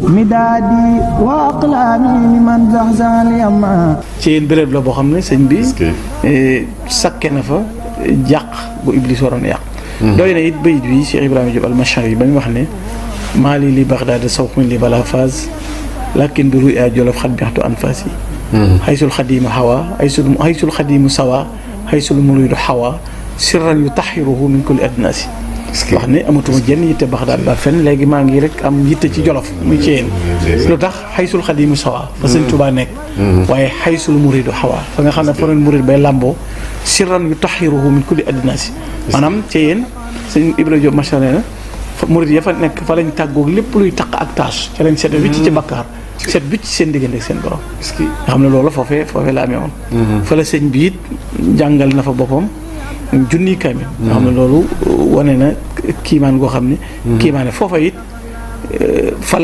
midaadi wa aqlaami liman zaxzan yama ci yéen béréb la boo xam ne sëñ bi sakke na fa jàq bu iblis waroon yàq doy na it bayit bi Cheikh Ibrahima Diop al-Mashari yi ba ñu wax ne maali li Baghdad sawqin li bala phase lakin bi ruya jolof xat bixtu anfas yi xaysul xadimu hawa xaysul xadimu sawa xaysul muridu hawa sirran yu taxiruhu min kulli adnasi wax ne amatuma jenn yitte Baghdad ba fenn léegi maa ngi rek am yitte ci jolof muy ci yéen lu tax xaysul xadimu sawa fa sëñ Tuubaa nekk waaye xaysul muridu hawa fa nga xam ne fa leen murid bay làmboo sirran yu taxiruhu min kulli adnasi maanaam ci yéen sëñ Ibrahima Diop Machar na murid ya fa nekk fa lañ tàggoog lépp luy taq ak taas ca lañ seet wicc ci bakkaar seet wicc seen diggante ak seen borom nga xam ne loolu foofee la amee woon fa la sëñ bi it jàngal na fa boppam junniy kaamil nga xam ne loolu wane na kiimaan goo xam ne kiimaane foofa it fa la